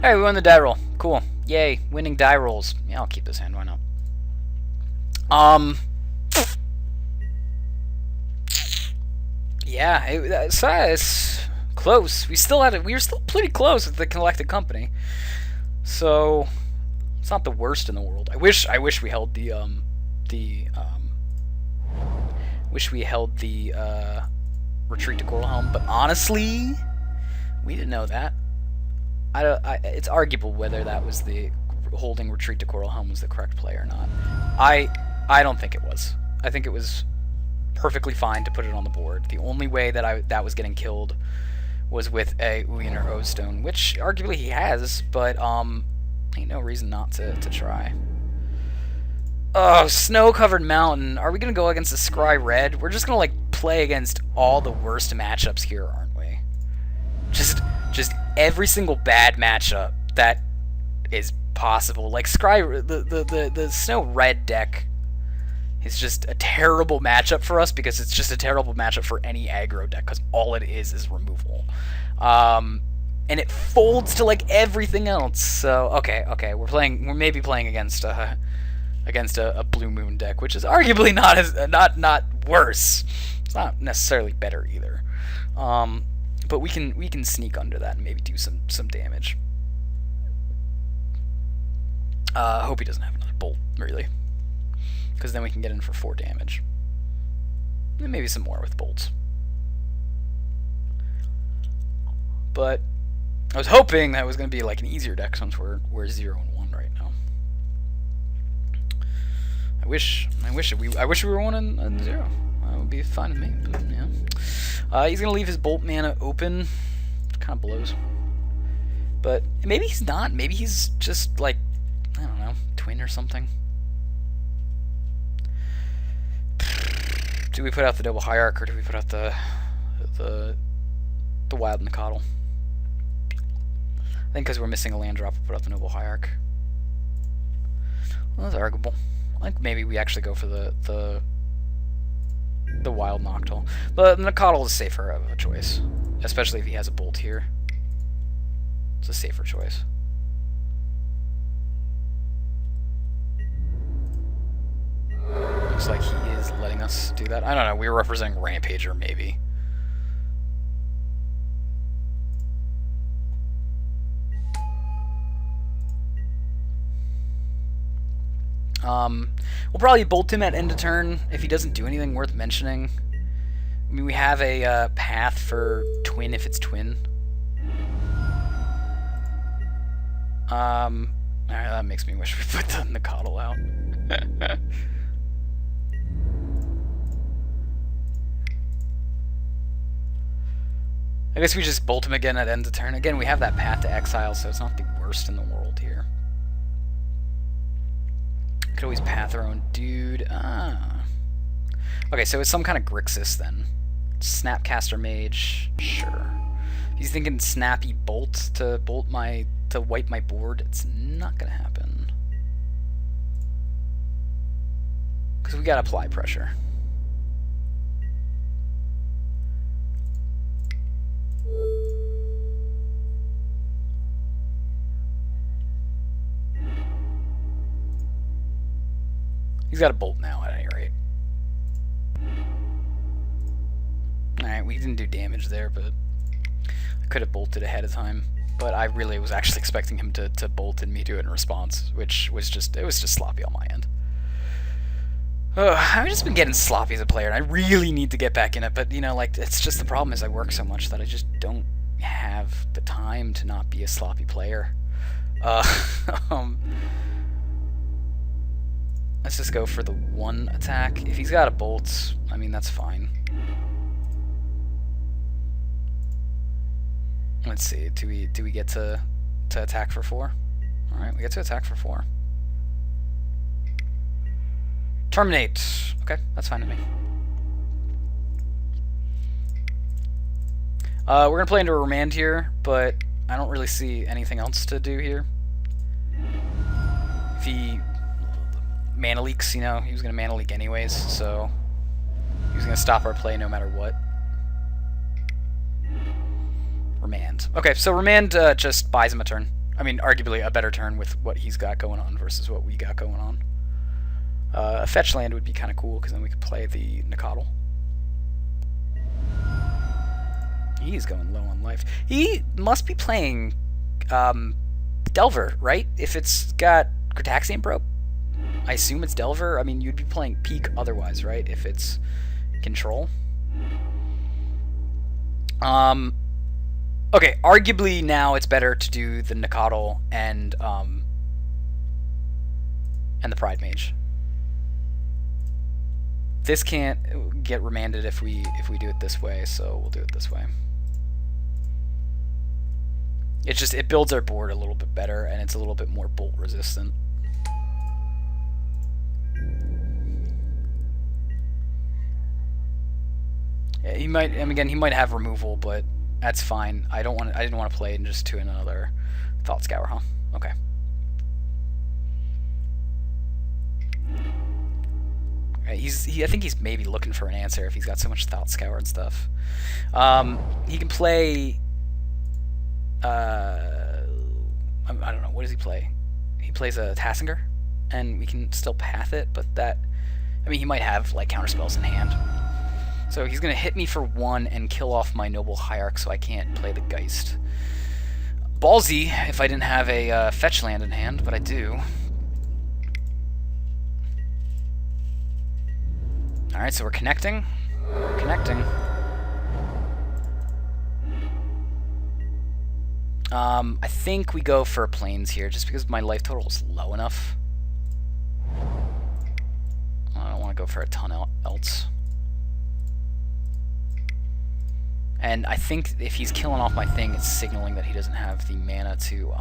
Alright, we won the die roll. Cool. Yay, winning die rolls. Yeah, I'll keep this hand, why not? Yeah, it's close. We were still pretty close with the collected company. So it's not the worst in the world. I wish we held the retreat to Coral Helm, but honestly, we didn't know that. It's arguable whether that was the holding retreat to Coral Helm was the correct play or not. I don't think it was. I think it was perfectly fine to put it on the board. The only way that was getting killed was with a Uyin or O-Stone, which arguably he has, but ain't no reason not to try. Oh, snow-covered mountain. Are we gonna go against the Scry Red? We're just gonna like play against all the worst matchups here, aren't we? Just every single bad matchup that is possible. Like the Snow Red deck is just a terrible matchup for us because it's just a terrible matchup for any aggro deck because all it is removal. And it folds to like everything else. So okay, we're maybe playing against a Blue Moon deck, which is arguably not worse. It's not necessarily better either. But we can sneak under that and maybe do some damage. Hope he doesn't have another bolt, really, because then we can get in for 4 damage. And maybe some more with bolts. But I was hoping that was going to be like an easier deck since we're 0-1 right now. I wish we were 1-0. That would be fine with me. But, yeah. He's gonna leave his bolt mana open. Kind of blows. But maybe he's not. Maybe he's just like, I don't know, twin or something. Do we put out the double hierarch or do we put out the wild Nicodle? I think because we're missing a land drop, we'll put out the noble hierarch. Well, that's arguable. I think maybe we actually go for the wild Noctowl. But Nicodle is safer of a choice, especially if he has a bolt here. It's a safer choice. Looks like he is letting us do that. I don't know. We were representing Rampager, maybe. We'll probably bolt him at end of turn if he doesn't do anything worth mentioning. I mean, we have a path for twin if it's twin. Alright, that makes me wish we put the Nicodle out. I guess we just bolt him again at end of turn. Again, we have that path to exile, so it's not the worst in the world here. Could always path our own dude. Okay, so it's some kind of Grixis then. Snapcaster Mage, sure. If he's thinking Snappy Bolt to wipe my board, it's not gonna happen. Because we gotta apply pressure. He's got a bolt now, at any rate. Alright, we didn't do damage there, but I could have bolted ahead of time. But I really was actually expecting him to bolt and me do it in response, which was just sloppy on my end. I've just been getting sloppy as a player, and I really need to get back in it, but, you know, like, it's just the problem is I work so much that I just don't have the time to not be a sloppy player. Let's just go for the 1 attack. If he's got a bolt, I mean, that's fine. Let's see, do we get to attack for 4? Alright, we get to attack for 4. Terminate. Okay, that's fine with me. We're gonna play into a Remand here, but I don't really see anything else to do here. If he mana leaks, you know, he was gonna mana leak anyways, so he was gonna stop our play no matter what. Remand. Okay, so Remand just buys him a turn. I mean, arguably a better turn with what he's got going on versus what we got going on. A fetch land would be kind of cool, because then we could play the Nicodle. He's going low on life. He must be playing Delver, right? If it's got Crataxian Probe, I assume it's Delver. I mean, you'd be playing Peak otherwise, right? If it's Control. Okay, arguably now it's better to do the Nicodle and the Pride Mage. This can't get remanded if we do it this way, so we'll do it this way. It's just, it builds our board a little bit better, and it's a little bit more bolt resistant. Yeah, he might, and again, he might have removal, but that's fine. I didn't want to play and just to another Thought Scour, huh? Okay. I think he's maybe looking for an answer if he's got so much Thought Scour and stuff. He can play. I don't know. What does he play? He plays a Tassinger, and we can still path it, but that. I mean, he might have like counterspells in hand. So he's gonna hit me for 1 and kill off my Noble Hierarch, so I can't play the Geist. Ballsy if I didn't have a fetch land in hand, but I do. Alright, so we're connecting. We're connecting. I think we go for Plains here, just because my life total is low enough. I don't want to go for a ton else. And I think if he's killing off my thing, it's signaling that he doesn't have the mana to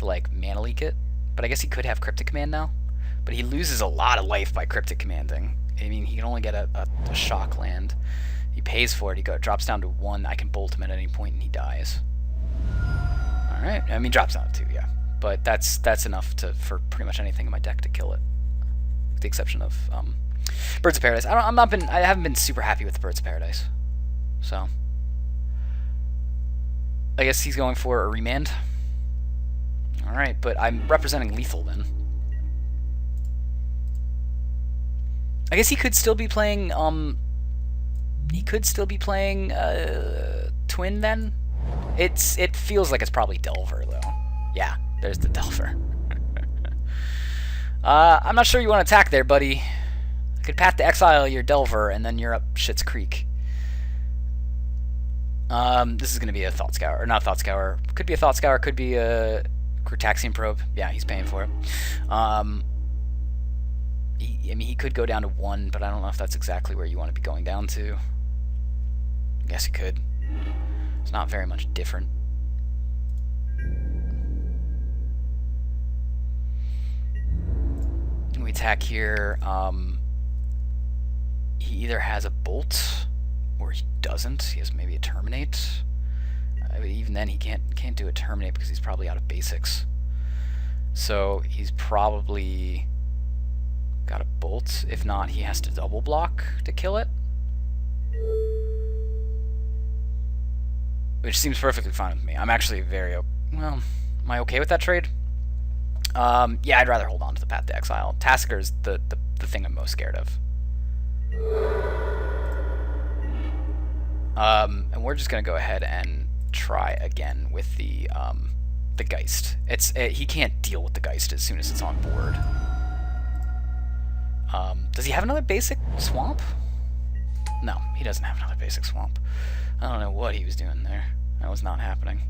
like mana leak it. But I guess he could have Cryptic Command now. But he loses a lot of life by Cryptic Commanding. I mean, he can only get a shock land. He pays for it. He drops down to 1. I can bolt him at any point, and he dies. All right. I mean, drops down to 2, yeah. But that's enough for pretty much anything in my deck to kill it, with the exception of Birds of Paradise. I haven't been super happy with the Birds of Paradise. So I guess he's going for a remand. Alright, but I'm representing lethal then. I guess he could still be playing Twin then. It feels like it's probably Delver though. Yeah, there's the Delver. I'm not sure you want to attack there, buddy. I could path to exile your Delver and then you're up Shit's Creek. This is going to be a Thought Scour, or not Thought Scour. Could be a Thought Scour, could be a Crataxian Probe. Yeah, he's paying for it. I mean, he could go down to 1, but I don't know if that's exactly where you want to be going down to. I guess he could. It's not very much different. We attack here. He either has a Bolt, or he doesn't. He has maybe a Terminate. Even then, he can't do a Terminate because he's probably out of basics. So he's probably got a Bolt. If not, he has to double block to kill it, which seems perfectly fine with me. I'm actually very well. Am I okay with that trade? Yeah, I'd rather hold on to the Path to Exile. Tasker's the thing I'm most scared of. And we're just gonna go ahead and try again with the Geist. He can't deal with the Geist as soon as it's on board. Does he have another basic swamp? No, he doesn't have another basic swamp. I don't know what he was doing there. That was not happening.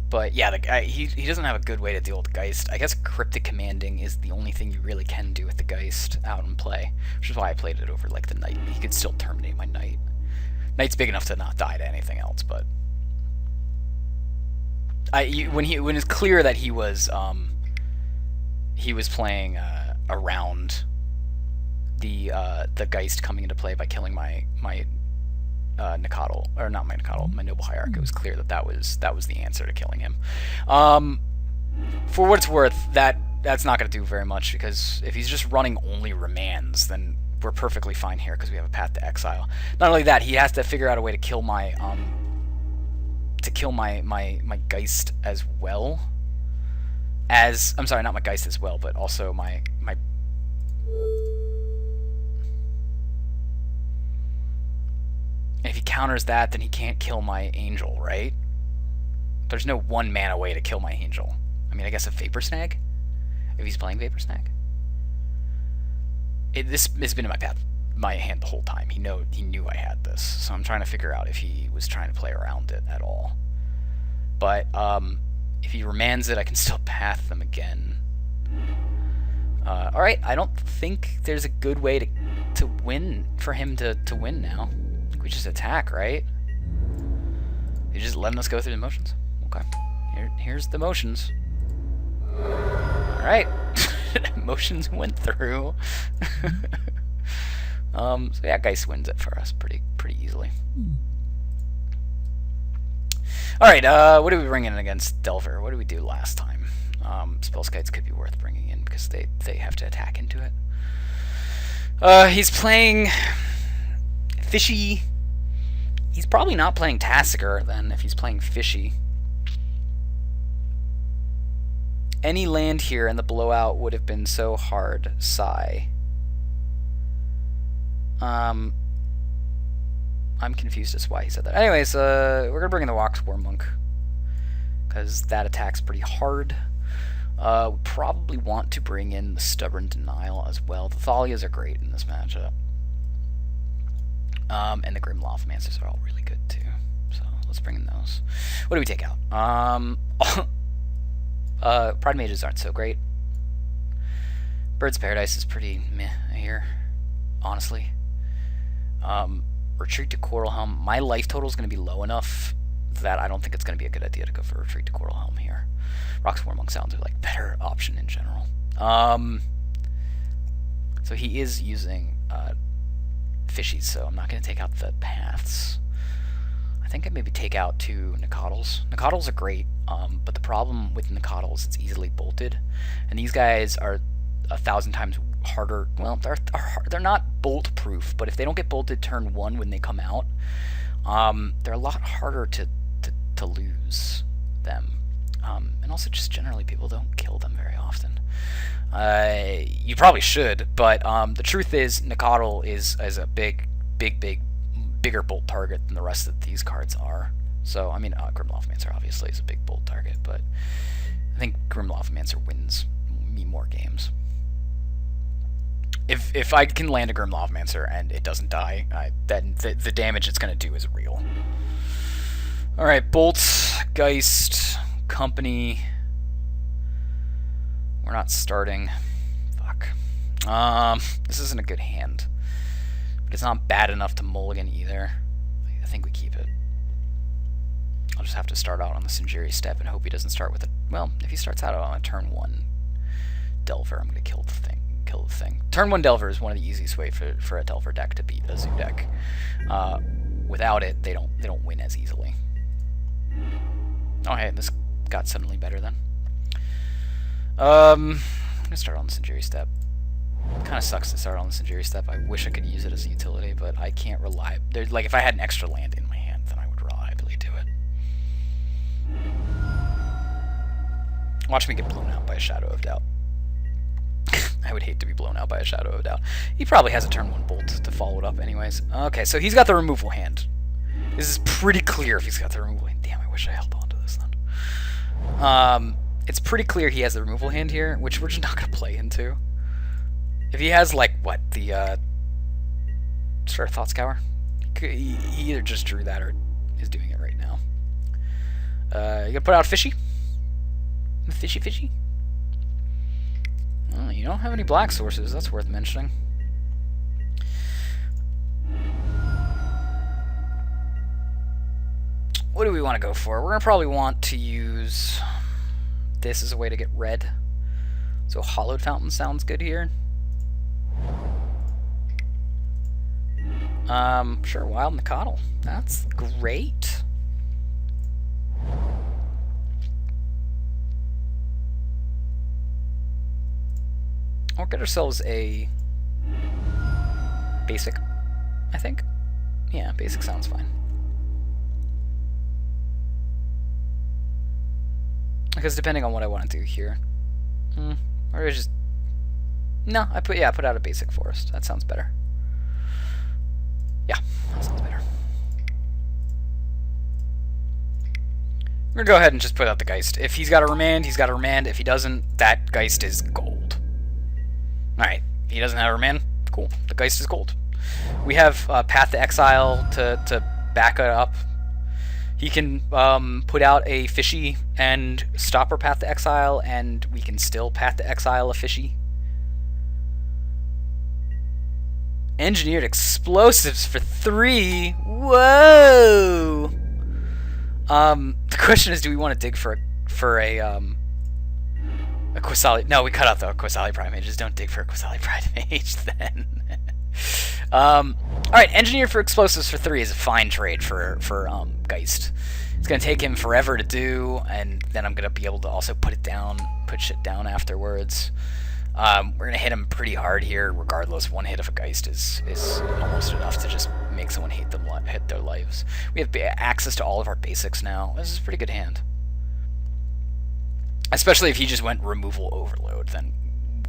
But yeah, the guy he doesn't have a good way to deal with the Geist. I guess Cryptic Commanding is the only thing you really can do with the Geist out in play, which is why I played it over like the Knight. He could still terminate my Knight. Knight's big enough to not die to anything else, but when it's clear that he was playing around the Geist coming into play by killing my Nicodle, or not my Nicodle, my Noble Hierarch. It was clear that was the answer to killing him. For what it's worth, that's not going to do very much, because if he's just running only remands, then we're perfectly fine here because we have a Path to Exile. Not only that, he has to figure out a way to kill my kill my Geist as well as... I'm sorry, not my Geist as well, but also my... If he counters that, then he can't kill my Angel, right? There's no 1 mana way to kill my Angel. I mean, I guess a Vapor Snag? If he's playing Vapor Snag? This has been in my hand the whole time. He knew I had this, so I'm trying to figure out if he was trying to play around it at all. But if he remands it, I can still path them again. Alright, I don't think there's a good way to win, for him to win now. I think we just attack, right? You're just letting us go through the motions? Okay. Here's the motions. Alright. Motions went through. So yeah, Geist wins it for us pretty easily. Alright, what did we bring in against Delver? What did we do last time? Spellskites could be worth bringing in because they have to attack into it. He's playing Fishy. He's probably not playing Tassiger then if he's playing Fishy. Any land here and the blowout would have been so hard. Sigh. I'm confused as to why he said that. Anyways, we're gonna bring in the Wax War Monk because that attack's pretty hard. We probably want to bring in the Stubborn Denial as well. The Thalias are great in this matchup. And the Grim Lawmancers are all really good too. So let's bring in those. What do we take out? Pride Mages aren't so great. Bird's Paradise is pretty meh here, honestly. Retreat to Coral Helm. My life total is going to be low enough that I don't think it's going to be a good idea to go for Retreat to Coral Helm here. Rock's War Monk sounds like better option in general. So he is using Fishies, so I'm not going to take out the Paths. I think I'd maybe take out 2 Nicodles. Nicodles are great, but the problem with Nicodles, it's easily bolted. And these guys are 1,000 times harder. Well, they're not bolt proof, but if they don't get bolted turn 1 when they come out, they're a lot harder to lose them. And also just generally people don't kill them very often. You probably should, but the truth is Nicodle is a bigger bolt target than the rest of these cards are. So, I mean, Grim Lawmancer obviously is a big bolt target, but I think Grim Lawmancer wins me more games. If I can land a Grim Lawmancer and it doesn't die, then the damage it's going to do is real. Alright, Bolt, Geist, Company. We're not starting. Fuck. This isn't a good hand. But it's not bad enough to mulligan either. I think we keep it. I'll just have to start out on the Sinjiri step and hope he doesn't start with a... Well, if he starts out on a turn 1 Delver, I'm going to kill the thing. Turn 1 Delver is one of the easiest way for a Delver deck to beat a Zoo deck. Without it, they don't win as easily. Oh hey, this got suddenly better then. I'm going to start on the Sinjiri step. It kind of sucks to start on the Sinjiri step. I wish I could use it as a utility, but I can't rely... Like, if I had an extra land in my hand, then I would reliably do it. Watch me get blown out by a Shadow of Doubt. I would hate to be blown out by a Shadow of Doubt. He probably has a turn 1 Bolt to follow it up anyways. Okay, so he's got the removal hand. This is pretty clear if he's got the removal hand. Damn, I wish I held on to this then. It's pretty clear he has the removal hand here, which we're just not going to play into. If he has, like, what, the, Sort of Thought Scour? He either just drew that or is doing it right now. You gonna put out Fishy? Fishy? Oh, you don't have any black sources, that's worth mentioning. What do we want to go for? We're gonna probably want to use this as a way to get red. So Hollowed Fountain sounds good here. Sure, Wild Nicodle. That's great. We'll get ourselves a basic, I think. Yeah, basic sounds fine. Because depending on what I want to do here. Or I just... No, I put out a basic forest. That sounds better. Yeah, that sounds better. We're going to go ahead and just put out the Geist. If he's got a remand, he's got a remand. If he doesn't, that Geist is gold. Alright, he doesn't have a remand? Cool. The Geist is gold. We have Path to Exile to back it up. He can put out a fishy and stop our Path to Exile, and we can still Path to Exile a fishy. Engineered explosives for 3. Whoa! The question is, do we want to dig for a Qasali? No, we cut out the Qasali Prime Mages. Don't dig for a Qasali Prime Mage then. Alright, Engineer for Explosives for 3 is a fine trade for Geist. It's going to take him forever to do, and then I'm going to be able to also put shit down afterwards. We're going to hit him pretty hard here, regardless. One hit of a Geist is almost enough to just make someone hit their lives. We have access to all of our basics now. This is a pretty good hand. Especially if he just went Removal Overload, then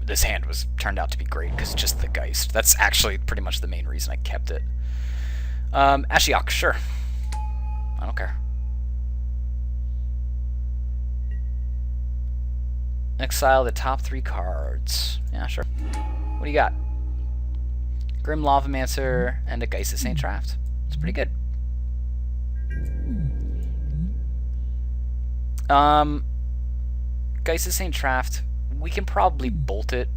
this hand turned out to be great, because just the Geist. That's actually pretty much the main reason I kept it. Ashiok, sure. I don't care. Exile the top 3 cards. Yeah, sure. What do you got? Grim Lavamancer and a Geist of St. Traft. It's pretty good. Geist of St. Traft, we can probably bolt it.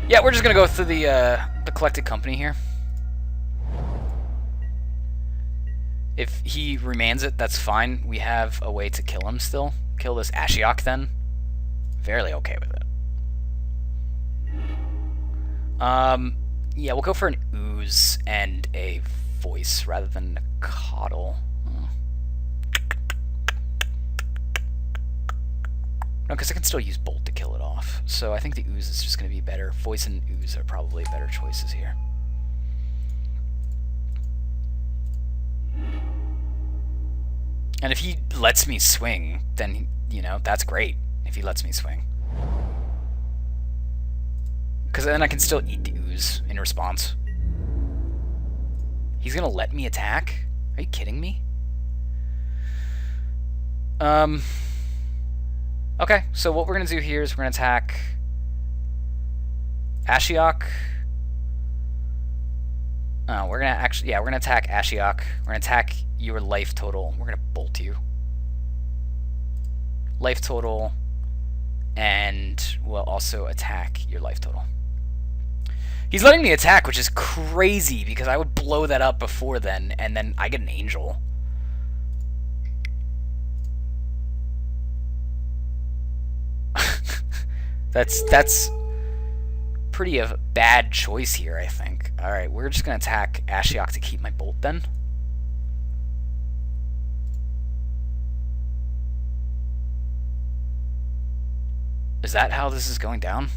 Yeah, we're just gonna go through the collected company here. If he remands it, that's fine. We have a way to kill him still. Kill this Ashiok then. Fairly okay with it. Yeah, we'll go for an Ooze and a Voice rather than a Coddle. No, because I can still use Bolt to kill it off. So I think the Ooze is just going to be better. Voice and Ooze are probably better choices here. And if he lets me swing, then, you know, that's great. If he lets me swing. Because then I can still eat the Ooze in response. He's going to let me attack? Are you kidding me? Okay, so what we're going to do here is we're going to attack Ashiok. We're going to actually, yeah, we're going to attack Ashiok. We're going to attack your life total. We're going to bolt you. Life total, and we'll also attack your life total. He's letting me attack, which is crazy, because I would blow that up before then, and then I get an angel. That's pretty a bad choice here, I think. Alright, we're just going to attack Ashiok to keep my bolt then. Is that how this is going down?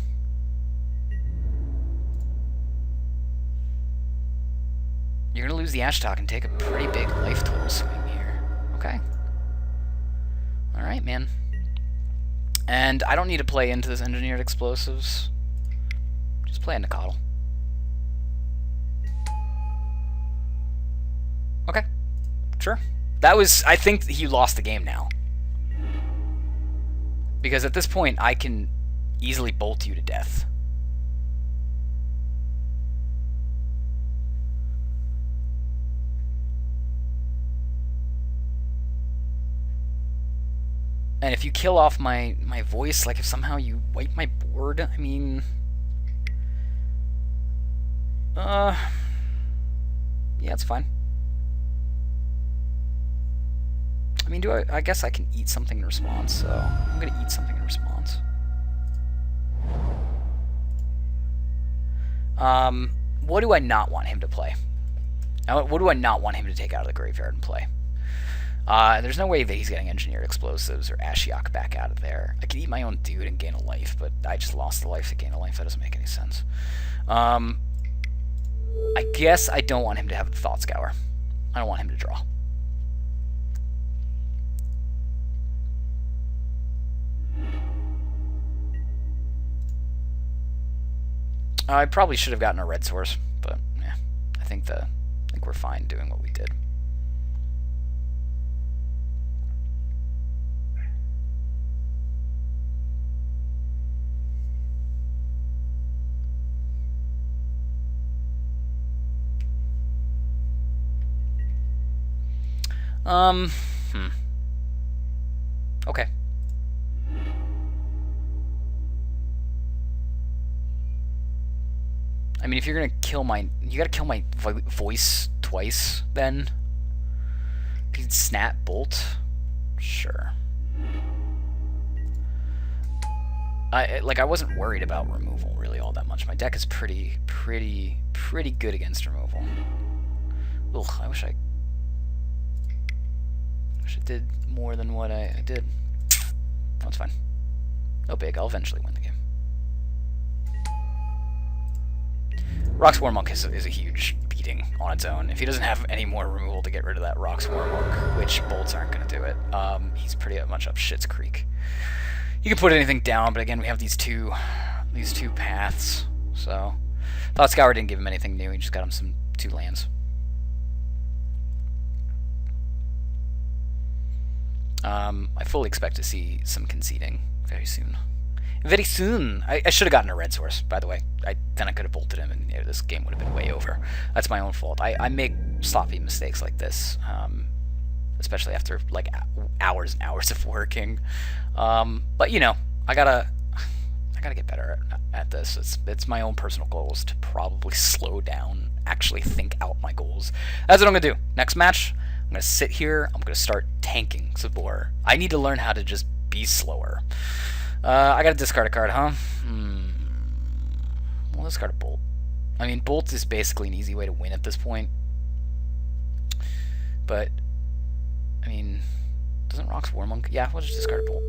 You're going to lose the Ashtalk and take a pretty big life total swing here. Okay. Alright, man. And I don't need to play into this Engineered Explosives. Just play into Coddle. Okay. Sure. That was... I think he lost the game now. Because at this point, I can easily bolt you to death. And if you kill off my voice, like if somehow you wipe my board, I mean... yeah, it's fine. I mean, I guess I can eat something in response, so I'm gonna eat something in response. What do I not want him to play? What do I not want him to take out of the graveyard and play? There's no way that he's getting Engineered Explosives or Ashiok back out of there. I could eat my own dude and gain a life, but I just lost the life to gain a life. That doesn't make any sense. I guess I don't want him to have the Thought Scour. I don't want him to draw. I probably should have gotten a red source, but yeah, I think we're fine doing what we did. Okay. I mean, if you're gonna kill my... You gotta kill my voice twice, then. You could snap bolt? Sure. I wasn't worried about removal really all that much. My deck is pretty good against removal. Ugh, I wish I did more than what I did. That's fine. No big. I'll eventually win the game. Rock's Warmonk is a huge beating on its own. If he doesn't have any more removal to get rid of that Rock's Warmonk, which bolts aren't going to do it, he's pretty much up shit's creek. You can put anything down, but again, we have these two paths. So, Thought Scour didn't give him anything new. He just got him some 2 lands. I fully expect to see some conceding very soon. Very soon! I should have gotten a red source, by the way. Then I could have bolted him, and this game would have been way over. That's my own fault. I make sloppy mistakes like this, especially after like hours and hours of working. But you know, I gotta get better at this. It's my own personal goals to probably slow down, actually think out my goals. That's what I'm gonna do. Next match, I'm gonna sit here. I'm gonna start tanking Sabor. I need to learn how to just be slower. I gotta discard a card, huh? We'll discard a Bolt. I mean, Bolt is basically an easy way to win at this point. But, I mean, doesn't Rock's Warmonk? Yeah, we'll just discard a Bolt.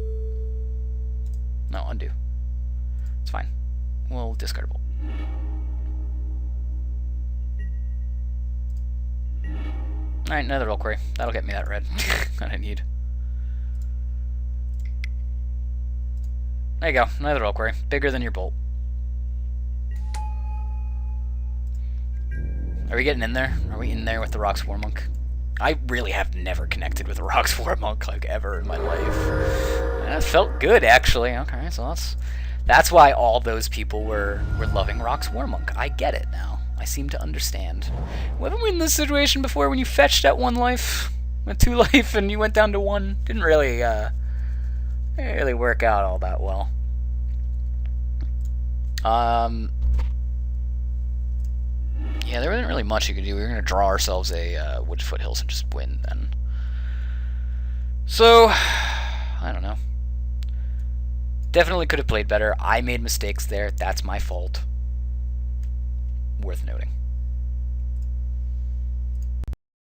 No, undo. It's fine. We'll discard a Bolt. Alright, another Valkyrie. That'll get me that red that I need. There you go, another Valkyrie. Bigger than your Bolt. Are we getting in there? Are we in there with the Rock's Warmonk? I really have never connected with a Rock's Warmonk, like, ever in my life. And it felt good, actually. Okay, so that's why all those people were loving Rock's Warmonk. I get it now. I seem to understand. Haven't we in this situation before when you fetched at 1 life? At 2 life and you went down to 1? Didn't really work out all that well. Yeah, there wasn't really much you could do. We were going to draw ourselves a Wood Foothills and just win then. So, I don't know. Definitely could have played better. I made mistakes there. That's my fault. Worth noting.